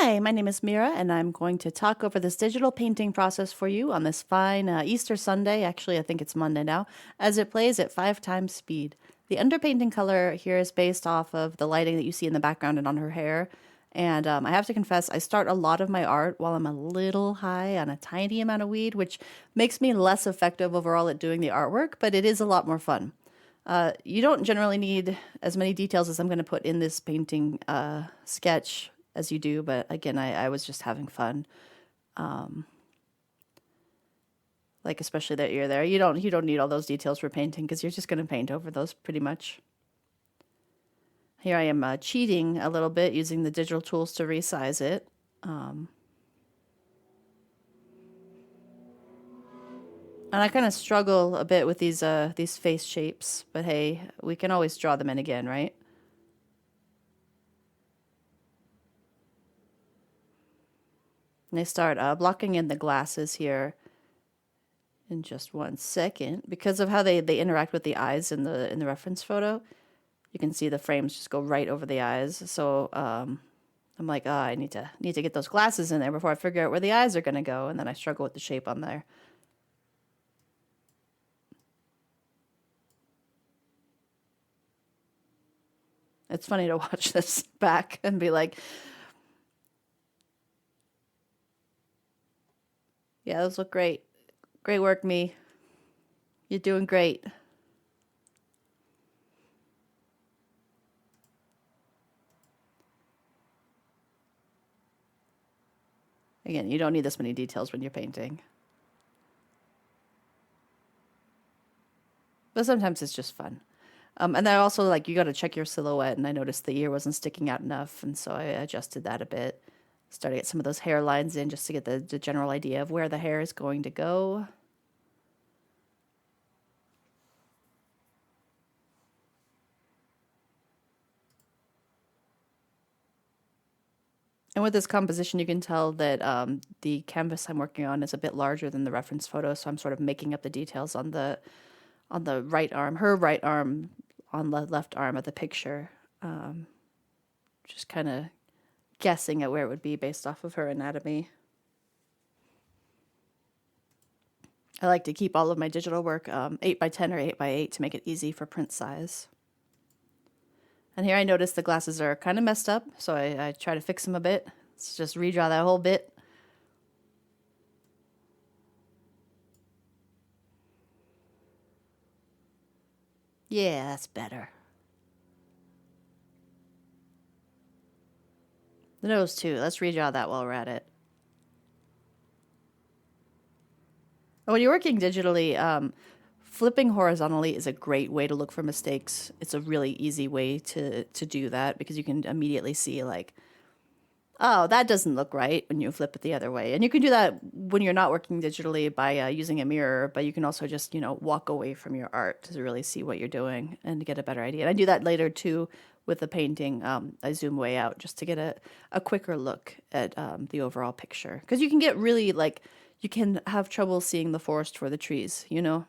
Hi, my name is Mira, and I'm going to talk over this digital painting process for you on this fine Easter Sunday. Actually, I think it's Monday now, as it plays at 5 times speed. The underpainting color here is based off of the lighting that you see in the background and on her hair. And I have to confess, I start a lot of my art while I'm a little high on a tiny amount of weed, which makes me less effective overall at doing the artwork, but it is a lot more fun. You don't generally need as many details as I'm going to put in this painting sketch as you do, but again, I was just having fun. Like especially that you're there. You don't need all those details for painting because you're just going to paint over those pretty much. Here I am cheating a little bit using the digital tools to resize it. And I kind of struggle a bit with these face shapes, but hey, we can always draw them in again, right? And I start blocking in the glasses here in just 1 second because of how they interact with the eyes in the reference photo. You can see the frames just go right over the eyes. So I'm like, oh, I need to get those glasses in there before I figure out where the eyes are going to go, and then I struggle with the shape on there. It's funny to watch this back and be like, yeah, those look great. Great work, me. You're doing great. Again, you don't need this many details when you're painting. But sometimes it's just fun. And then also, like, you got to check your silhouette, and I noticed the ear wasn't sticking out enough, and so I adjusted that a bit. Started to get some of those hair lines in just to get the general idea of where the hair is going to go. And with this composition, you can tell that the canvas I'm working on is a bit larger than the reference photo, so I'm sort of making up the details on the right arm, her right arm on the left arm of the picture. Just kind of guessing at where it would be based off of her anatomy. I like to keep all of my digital work 8x10 or 8x8 to make it easy for print size. And here I notice the glasses are kind of messed up, so I try to fix them a bit. Let's just redraw that whole bit. Yeah, that's better. The nose too. Let's redraw that while we're at it. When you're working digitally, flipping horizontally is a great way to look for mistakes. It's a really easy way to do that because you can immediately see like, oh, that doesn't look right when you flip it the other way. And you can do that when you're not working digitally by using a mirror, but you can also just, walk away from your art to really see what you're doing and to get a better idea. And I do that later too with the painting. I zoom way out just to get a quicker look at the overall picture. Because you can get really like, you can have trouble seeing the forest for the trees, And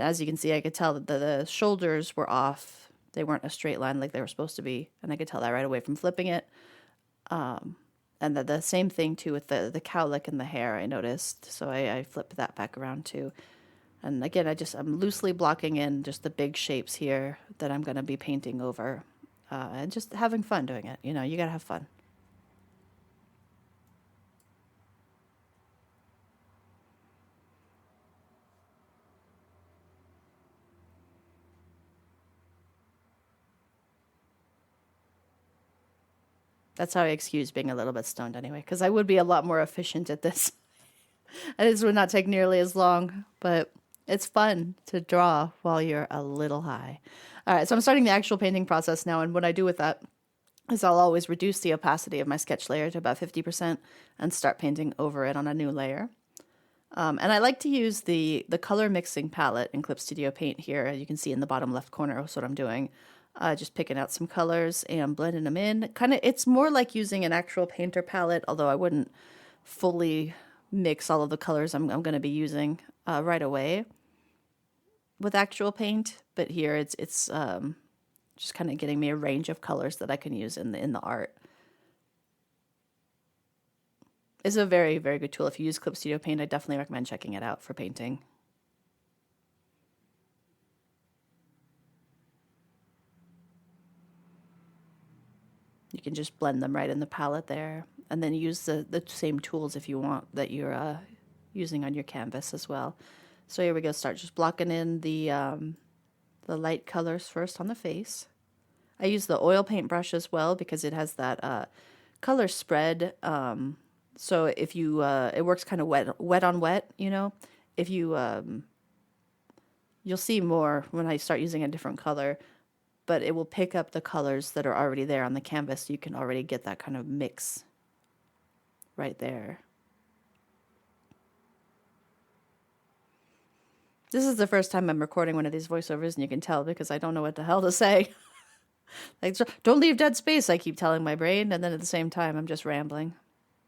as you can see, I could tell that the shoulders were off. They weren't a straight line like they were supposed to be. And I could tell that right away from flipping it. And the same thing too with the cowlick and the hair, I noticed. So I flipped that back around too. And again, I'm loosely blocking in just the big shapes here that I'm going to be painting over. And just having fun doing it. You got to have fun. That's how I excuse being a little bit stoned anyway, because I would be a lot more efficient at this. And this would not take nearly as long, but it's fun to draw while you're a little high. All right, so I'm starting the actual painting process now, and what I do with that is I'll always reduce the opacity of my sketch layer to about 50% and start painting over it on a new layer. And I like to use the color mixing palette in Clip Studio Paint here. As you can see in the bottom left corner, that's what I'm doing. Just picking out some colors and blending them in. It's more like using an actual painter palette, although I wouldn't fully mix all of the colors I'm going to be using right away with actual paint. But here it's Just kind of getting me a range of colors that I can use in the art. It's a very, very good tool. If you use Clip Studio Paint, I definitely recommend checking it out for painting. You can just blend them right in the palette there, and then use the same tools if you want that you're using on your canvas as well. So here we go. Start just blocking in the light colors first on the face. I use the oil paint brush as well because it has that color spread. So if you, it works kind of wet on wet, you know. If you, you'll see more when I start using a different color, but it will pick up the colors that are already there on the canvas. So you can already get that kind of mix right there. This is the first time I'm recording one of these voiceovers, and you can tell because I don't know what the hell to say. Like, don't leave dead space, I keep telling my brain, and then at the same time I'm just rambling.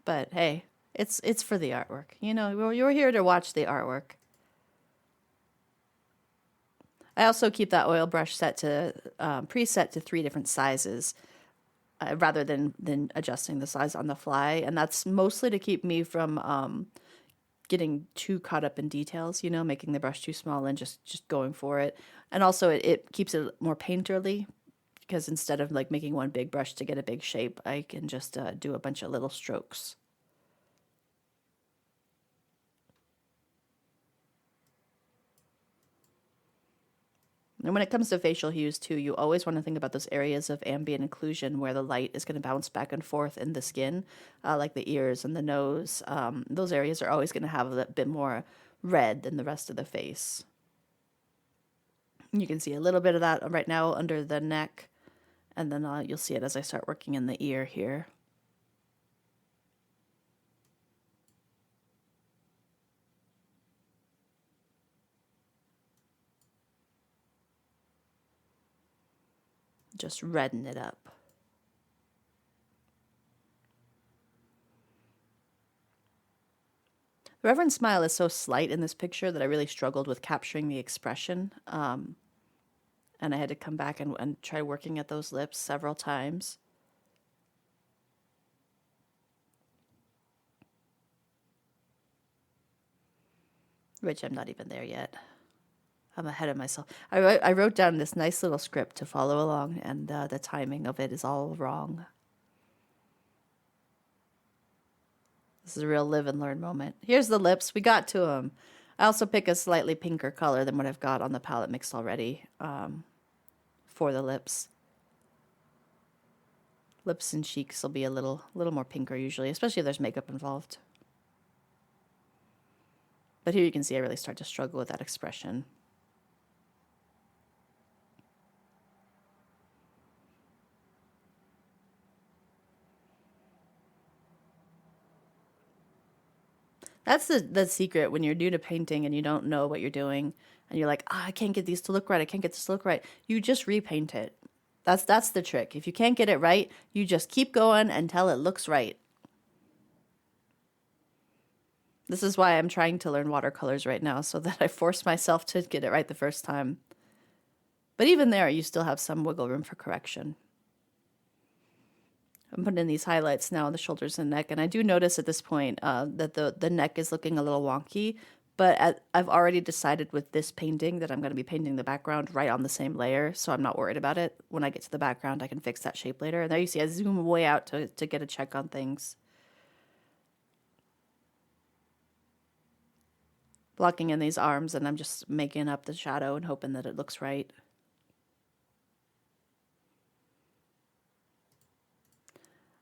But hey, it's for the artwork. You know, you're here to watch the artwork. I also keep that oil brush set to preset to 3 different sizes, rather than adjusting the size on the fly, and that's mostly to keep me from getting too caught up in details. You know, making the brush too small and just going for it. And also it keeps it more painterly, because instead of like making one big brush to get a big shape, I can just do a bunch of little strokes. And when it comes to facial hues too, you always want to think about those areas of ambient occlusion where the light is going to bounce back and forth in the skin, like the ears and the nose. Those areas are always going to have a bit more red than the rest of the face. You can see a little bit of that right now under the neck, and then you'll see it as I start working in the ear here. Just redden it up. The Reverend Smile is so slight in this picture that I really struggled with capturing the expression. And I had to come back and try working at those lips several times. Which I'm not even there yet. I'm ahead of myself. I wrote down this nice little script to follow along, and the timing of it is all wrong. This is a real live and learn moment. Here's the lips. We got to them. I also pick a slightly pinker color than what I've got on the palette mixed already for the lips. Lips and cheeks will be a little more pinker usually, especially if there's makeup involved. But here you can see I really start to struggle with that expression. That's the secret when you're new to painting and you don't know what you're doing, and you're like, I can't get these to look right. I can't get this to look right. You just repaint it. That's the trick. If you can't get it right, you just keep going until it looks right. This is why I'm trying to learn watercolors right now, so that I force myself to get it right the first time. But even there, you still have some wiggle room for correction. I'm putting in these highlights now on the shoulders and neck, and I do notice at this point that the neck is looking a little wonky, but I've already decided with this painting that I'm going to be painting the background right on the same layer, so I'm not worried about it. When I get to the background, I can fix that shape later. And there you see I zoom way out to get a check on things. Blocking in these arms, and I'm just making up the shadow and hoping that it looks right.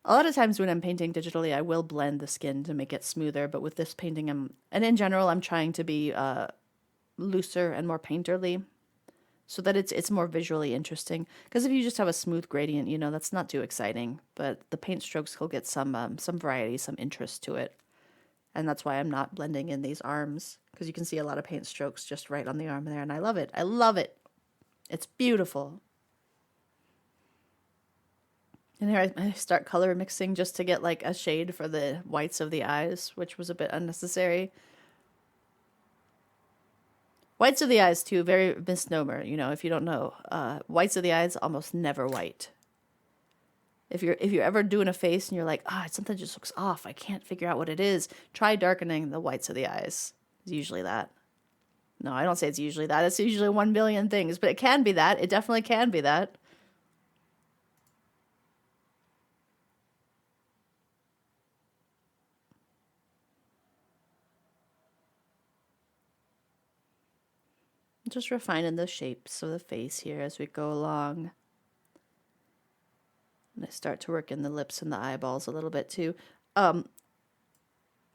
A lot of times when I'm painting digitally, I will blend the skin to make it smoother, but with this painting, and in general, I'm trying to be looser and more painterly so that it's more visually interesting. Because if you just have a smooth gradient, you know, that's not too exciting, but the paint strokes will get some variety, some interest to it. And that's why I'm not blending in these arms, because you can see a lot of paint strokes just right on the arm there, and I love it. I love it. It's beautiful. And here I start color mixing just to get like a shade for the whites of the eyes, which was a bit unnecessary. Whites of the eyes too, very misnomer. You know, if you don't know, whites of the eyes almost never white. If you're ever doing a face and you're like, something just looks off, I can't figure out what it is, try darkening the whites of the eyes. It's usually that. No, I don't say it's usually that. It's usually 1 billion things, but it can be that. It definitely can be that. Just refining the shapes of the face here as we go along. And I start to work in the lips and the eyeballs a little bit too. A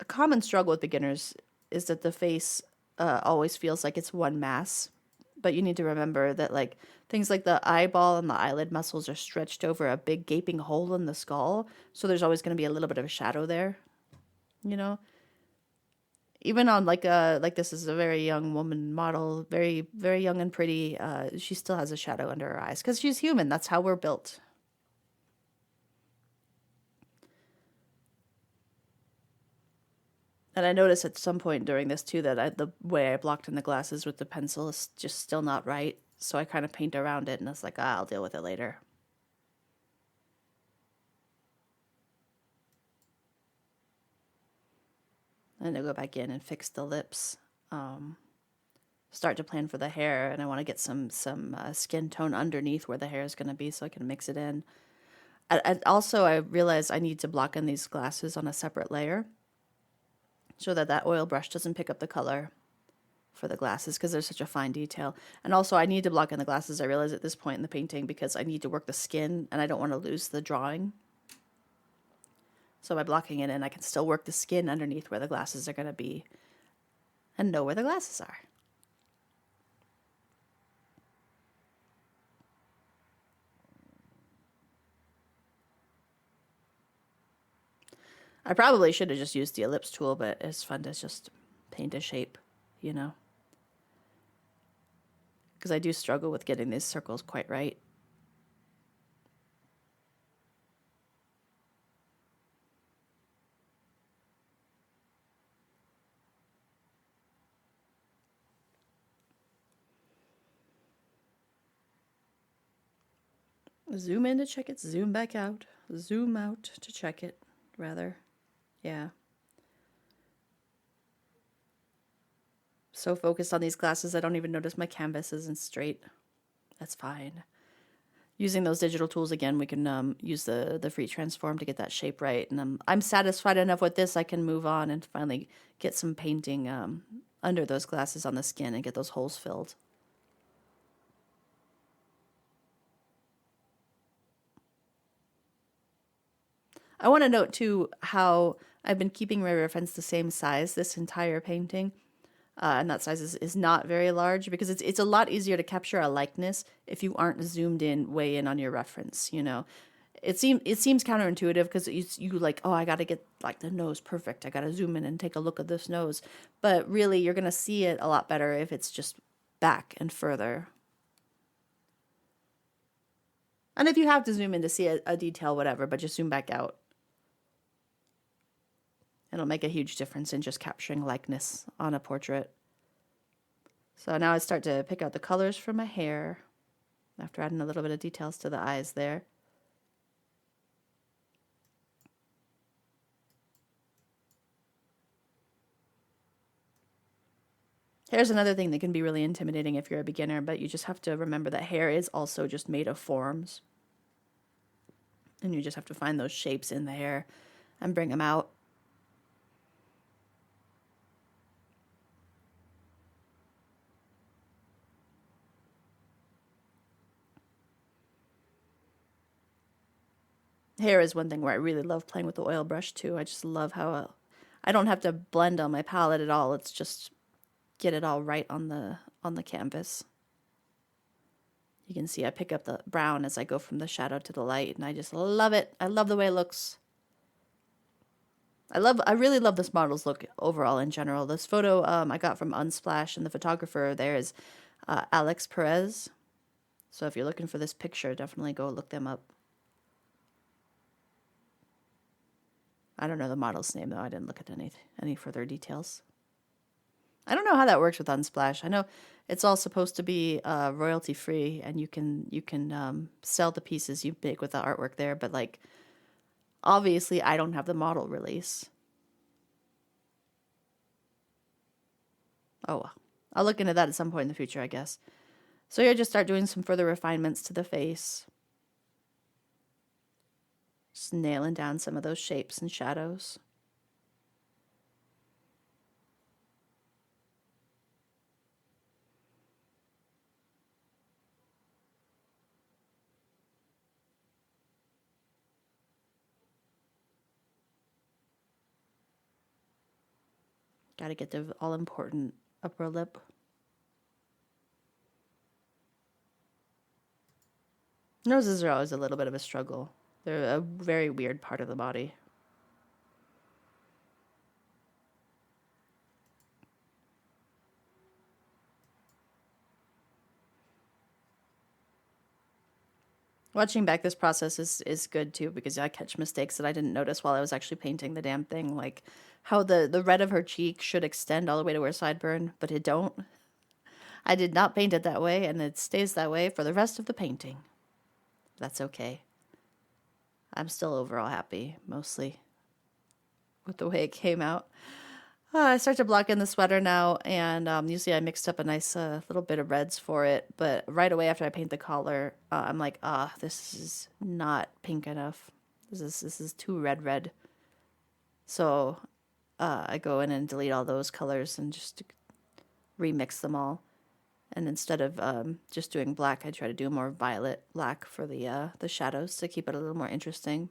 common struggle with beginners is that the face always feels like it's one mass. But you need to remember that like things like the eyeball and the eyelid muscles are stretched over a big gaping hole in the skull. So there's always going to be a little bit of a shadow there, you know? Even on like this is a very young woman model, very, very young and pretty. She still has a shadow under her eyes because she's human. That's how we're built. And I noticed at some point during this too that the way I blocked in the glasses with the pencil is just still not right. So I kind of paint around it and it's like, I'll deal with it later. And I go back in and fix the lips. Start to plan for the hair, and I want to get some skin tone underneath where the hair is going to be so I can mix it in. I realize I need to block in these glasses on a separate layer so that oil brush doesn't pick up the color for the glasses because there's such a fine detail. And also I need to block in the glasses, I realize at this point in the painting, because I need to work the skin and I don't want to lose the drawing. So by blocking it in, I can still work the skin underneath where the glasses are going to be and know where the glasses are. I probably should have just used the ellipse tool, but it's fun to just paint a shape, you know. Because I do struggle with getting these circles quite right. Zoom in to check it, zoom back out, zoom out to check it, rather. Yeah. So focused on these glasses, I don't even notice my canvas isn't straight. That's fine. Using those digital tools again, we can use the free transform to get that shape right. And I'm satisfied enough with this, I can move on and finally get some painting under those glasses on the skin and get those holes filled. I want to note too how I've been keeping my reference the same size this entire painting. And that size is not very large because it's a lot easier to capture a likeness if you aren't zoomed in way in on your reference, you know. It seems counterintuitive because you like, I got to get like the nose perfect. I got to zoom in and take a look at this nose. But really you're going to see it a lot better if it's just back and further. And if you have to zoom in to see a detail, whatever, but just zoom back out. It'll make a huge difference in just capturing likeness on a portrait. So now I start to pick out the colors for my hair after adding a little bit of details to the eyes there. Here's another thing that can be really intimidating if you're a beginner, but you just have to remember that hair is also just made of forms. And you just have to find those shapes in the hair and bring them out. Hair is one thing where I really love playing with the oil brush too. I just love how I don't have to blend on my palette at all. It's just get it all right on the canvas. You can see I pick up the brown as I go from the shadow to the light, and I just love it. I love the way it looks. I really love this model's look overall in general. This photo I got from Unsplash, and the photographer there is Alex Perez. So if you're looking for this picture, definitely go look them up. I don't know the model's name though. I didn't look at any further details. I don't know how that works with Unsplash. I know it's all supposed to be royalty free, and you can sell the pieces you make with the artwork there. But like, obviously, I don't have the model release. Oh well, I'll look into that at some point in the future, I guess. So here, just start doing some further refinements to the face. Just nailing down some of those shapes and shadows. Gotta get the all important upper lip. Noses are always a little bit of a struggle. They're a very weird part of the body. Watching back this process is good too, because I catch mistakes that I didn't notice while I was actually painting the damn thing, like how the red of her cheek should extend all the way to her sideburn, but it don't. I did not paint it that way, and it stays that way for the rest of the painting. That's okay. I'm still overall happy, mostly, with the way it came out. I start to block in the sweater now, and usually I mixed up a nice little bit of reds for it, but right away after I paint the collar, I'm like, this is not pink enough. This is too red. So I go in and delete all those colors and just remix them all. And instead of just doing black, I try to do more violet black for the shadows to keep it a little more interesting.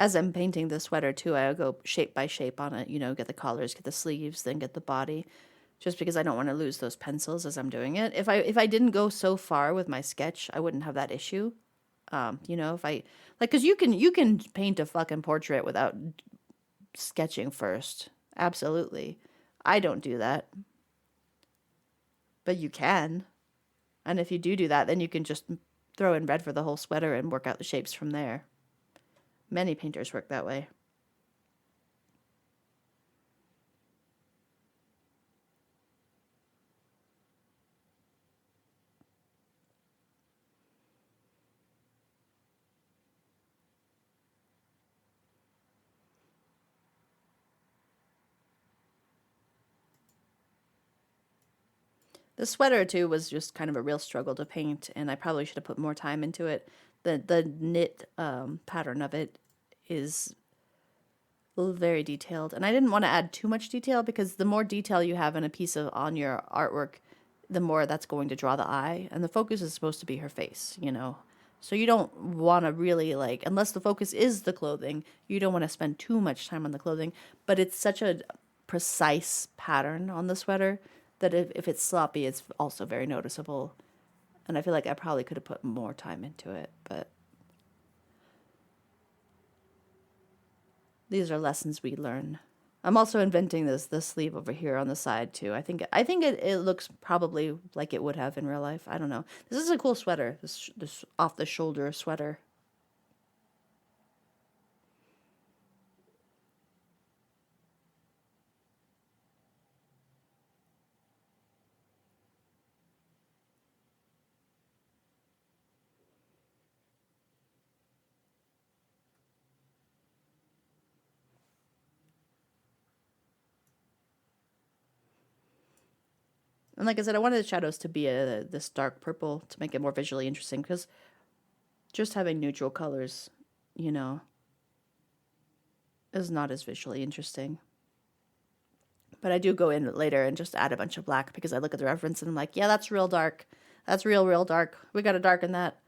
As I'm painting the sweater too, I go shape by shape on it, get the collars, get the sleeves, then get the body, just because I don't want to lose those pencils as I'm doing it. If I didn't go so far with my sketch, I wouldn't have that issue. If I like, because you can paint a fucking portrait without sketching first. Absolutely. I don't do that. But you can. And if you do that, then you can just throw in red for the whole sweater and work out the shapes from there. Many painters work that way. The sweater too was just kind of a real struggle to paint, and I probably should have put more time into it. The knit pattern of it is very detailed, and I didn't want to add too much detail, because the more detail you have in a piece of on your artwork, the more that's going to draw the eye, and the focus is supposed to be her face, So you don't want to really, like, unless the focus is the clothing, you don't want to spend too much time on the clothing, but it's such a precise pattern on the sweater that if it's sloppy, it's also very noticeable. And I feel like I probably could have put more time into it, but these are lessons we learn. I'm also inventing this sleeve over here on the side too. I think it looks probably like it would have in real life. I don't know. This is a cool sweater. This off the shoulder sweater. And like I said, I wanted the shadows to be this dark purple to make it more visually interesting, because just having neutral colors, is not as visually interesting. But I do go in later and just add a bunch of black, because I look at the reference and I'm like, yeah, that's real dark. That's real dark. We got to darken that.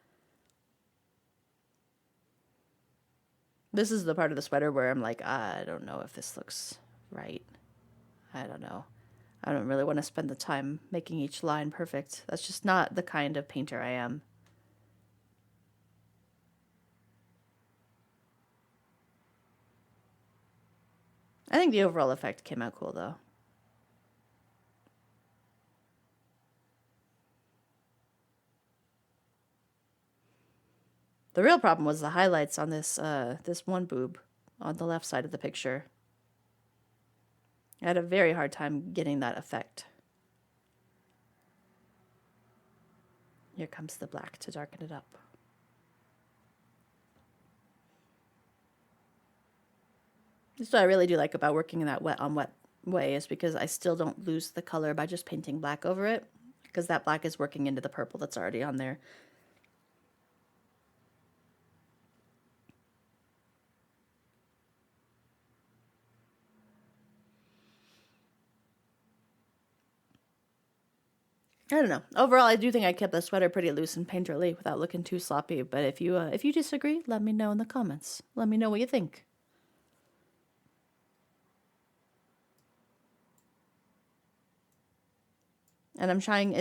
This is the part of the sweater where I'm like, I don't know if this looks right. I don't know. I don't really want to spend the time making each line perfect. That's just not the kind of painter I am. I think the overall effect came out cool, though. The real problem was the highlights on this one boob on the left side of the picture. I had a very hard time getting that effect. Here comes the black to darken it up. This is what I really do like about working in that wet on wet way, is because I still don't lose the color by just painting black over it, because that black is working into the purple that's already on there. I don't know. Overall, I do think I kept the sweater pretty loose and painterly without looking too sloppy. But if you disagree, let me know in the comments. Let me know what you think. And I'm trying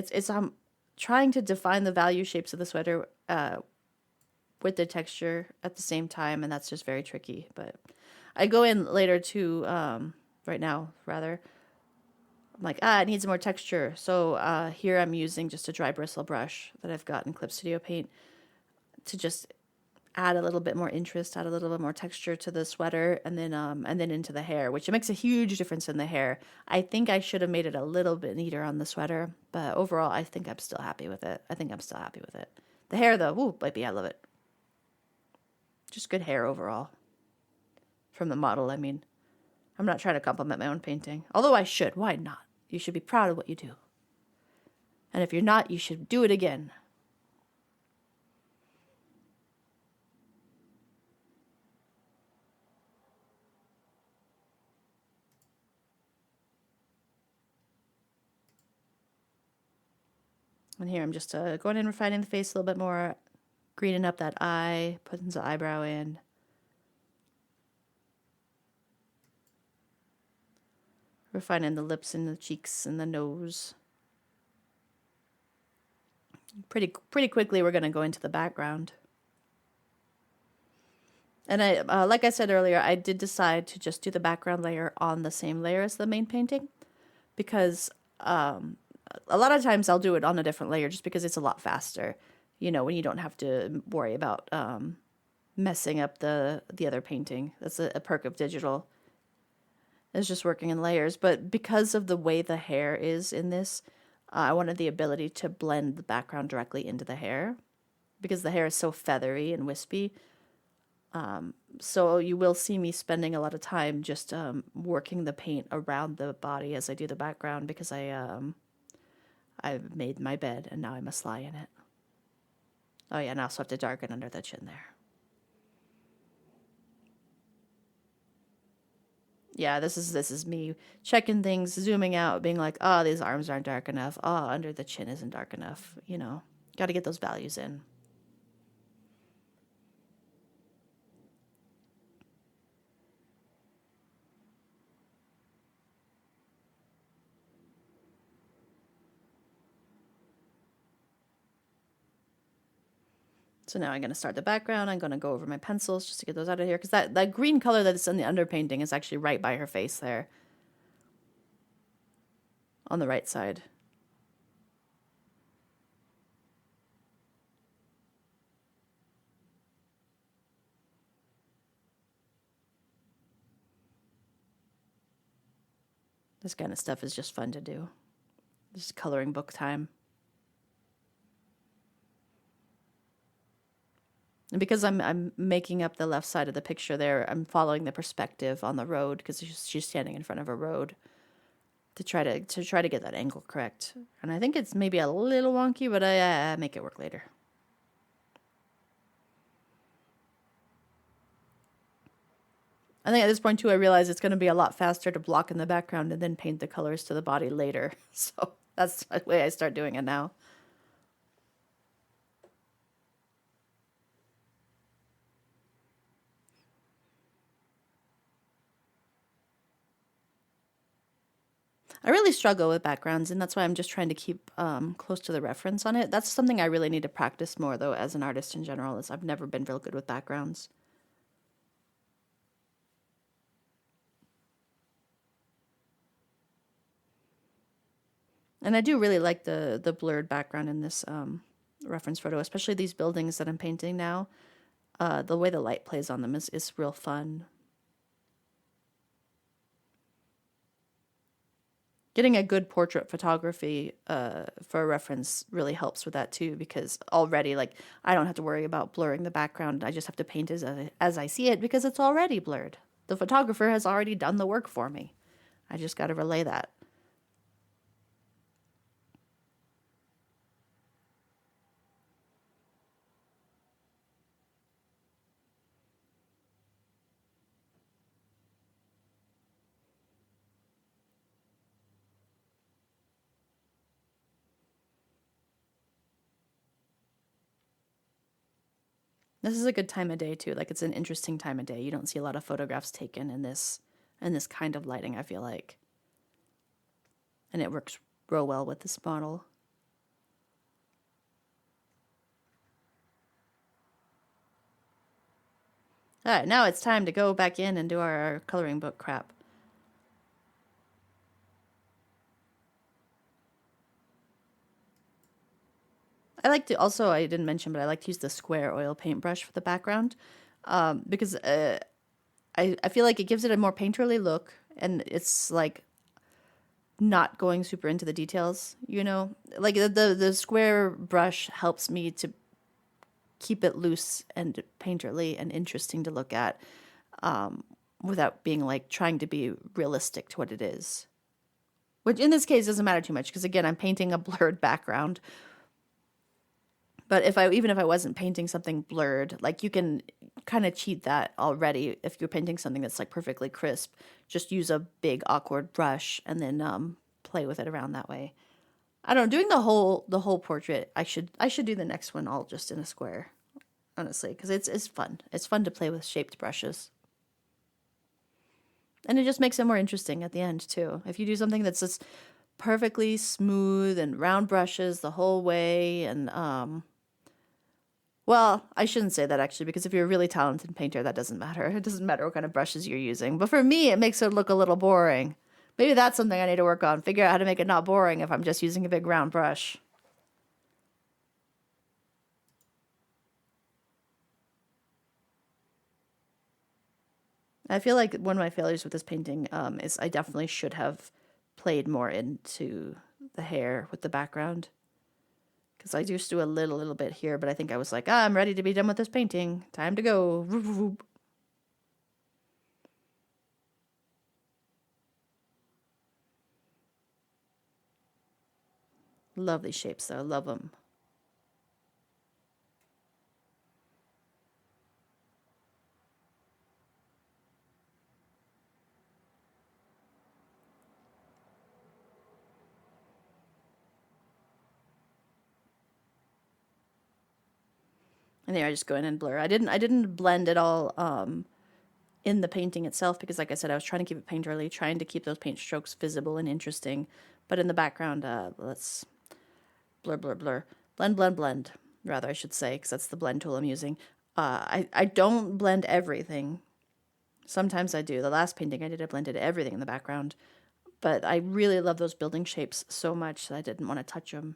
to define the value shapes of the sweater with the texture at the same time, and that's just very tricky. But I go in later to right now rather. I'm like, it needs more texture. So here I'm using just a dry bristle brush that I've got in Clip Studio Paint to just add a little bit more interest, add a little bit more texture to the sweater, and then into the hair, which makes a huge difference in the hair. I think I should have made it a little bit neater on the sweater, but overall, I think I'm still happy with it. The hair, though, ooh, baby, I love it. Just good hair overall. From the model, I mean. I'm not trying to compliment my own painting, although I should. Why not? You should be proud of what you do. And if you're not, you should do it again. And here I'm just going in, refining the face a little bit more, greening up that eye, putting the eyebrow in. Refining the lips and the cheeks and the nose. Pretty quickly, we're going to go into the background. And I, like I said earlier, I did decide to just do the background layer on the same layer as the main painting, because a lot of times I'll do it on a different layer just because it's a lot faster, you know, when you don't have to worry about messing up the other painting. That's a perk of digital. It's just working in layers. But because of the way the hair is in this, I wanted the ability to blend the background directly into the hair, because the hair is so feathery and wispy. So you will see me spending a lot of time just working the paint around the body as I do the background, because I've made my bed and now I must lie in it. Oh yeah, and I also have to darken under the chin there. Yeah, this is me checking things, zooming out, being like, oh, these arms aren't dark enough. Oh, under the chin isn't dark enough. You know, got to get those values in. So now I'm going to start the background. I'm going to go over my pencils just to get those out of here, because that green color that's in the underpainting is actually right by her face there. On the right side. This kind of stuff is just fun to do. Just coloring book time. And because I'm making up the left side of the picture there, I'm following the perspective on the road, because she's standing in front of a road, to try to get that angle correct. And I think it's maybe a little wonky, but I make it work later. I think at this point too, I realize it's going to be a lot faster to block in the background and then paint the colors to the body later. So that's the way I start doing it now. I really struggle with backgrounds, and that's why I'm just trying to keep close to the reference on it. That's something I really need to practice more, though, as an artist in general, is I've never been real good with backgrounds. And I do really like the blurred background in this reference photo, especially these buildings that I'm painting now. The way the light plays on them is real fun. Getting a good portrait photography for a reference really helps with that too, because already, like, I don't have to worry about blurring the background. I just have to paint as I see it because it's already blurred. The photographer has already done the work for me. I just got to relay that. This is a good time of day too. Like, it's an interesting time of day. You don't see a lot of photographs taken in this kind of lighting, I feel like. And it works real well with this model. All right, now it's time to go back in and do our coloring book crap. I like to also, I didn't mention, but I like to use the square oil paintbrush for the background because I feel like it gives it a more painterly look, and it's like not going super into the details, you know? Like the square brush helps me to keep it loose and painterly and interesting to look at without being like trying to be realistic to what it is. Which in this case doesn't matter too much because again, I'm painting a blurred background. But even if I wasn't painting something blurred, like you can kind of cheat that already if you're painting something that's like perfectly crisp. Just use a big awkward brush and then play with it around that way. I don't know, doing the whole portrait. I should do the next one all just in a square, honestly, because it's fun. It's fun to play with shaped brushes. And it just makes it more interesting at the end too. If you do something that's just perfectly smooth and round brushes the whole way and well, I shouldn't say that actually, because if you're a really talented painter, that doesn't matter. It doesn't matter what kind of brushes you're using. But for me, it makes it look a little boring. Maybe that's something I need to work on. Figure out how to make it not boring if I'm just using a big round brush. I feel like one of my failures with this painting is I definitely should have played more into the hair with the background. Because I just do a little bit here, but I think I was like, I'm ready to be done with this painting. Time to go. Love these shapes, though. Love them. And there I just go in and blur. I didn't blend it all in the painting itself because, like I said, I was trying to keep it painterly, trying to keep those paint strokes visible and interesting. But in the background, let's blur, blur, blur. Blend, blend, blend, rather, I should say, because that's the blend tool I'm using. I don't blend everything. Sometimes I do. The last painting I did, I blended everything in the background. But I really love those building shapes so much that I didn't want to touch them.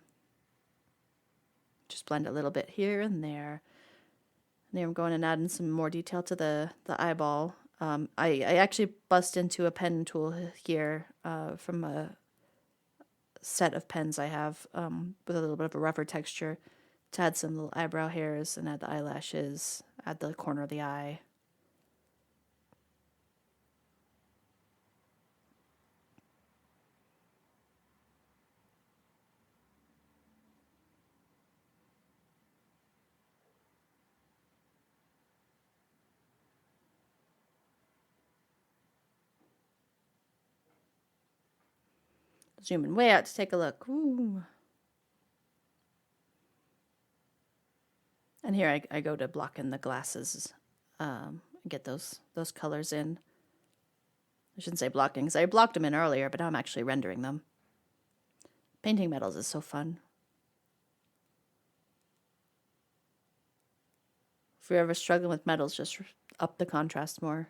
Just blend a little bit here and there. And then I'm going and adding some more detail to the eyeball. I actually bust into a pen tool here from a set of pens I have with a little bit of a rougher texture to add some little eyebrow hairs and add the eyelashes, add the corner of the eye. Zooming way out to take a look. Ooh. And here I go to block in the glasses, get those colors in. I shouldn't say blocking, because I blocked them in earlier, but now I'm actually rendering them. Painting metals is so fun. If you're ever struggling with metals, just up the contrast more.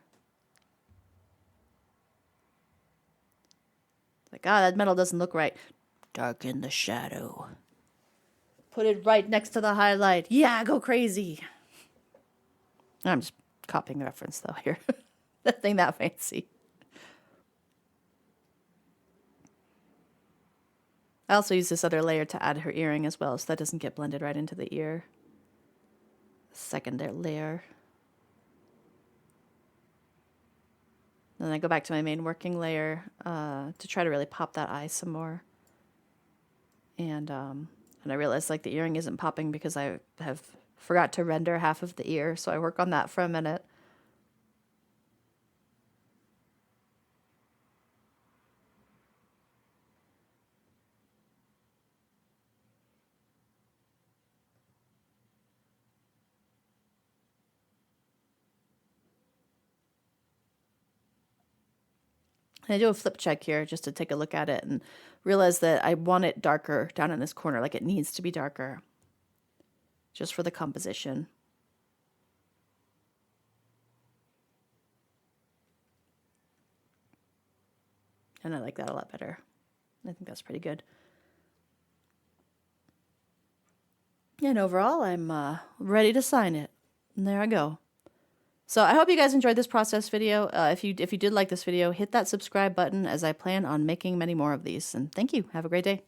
Like, that metal doesn't look right. Darken the shadow. Put it right next to the highlight. Yeah, go crazy. I'm just copying the reference though here. Nothing that fancy. I also use this other layer to add her earring as well, so that doesn't get blended right into the ear. Second layer. Then I go back to my main working layer to try to really pop that eye some more. And I realized like the earring isn't popping because I have forgot to render half of the ear, so I work on that for a minute. And I do a flip check here just to take a look at it and realize that I want it darker down in this corner, like it needs to be darker, just for the composition. And I like that a lot better. I think that's pretty good. And overall, I'm ready to sign it. And there I go. So I hope you guys enjoyed this process video. If you did like this video, hit that subscribe button as I plan on making many more of these. And thank you. Have a great day.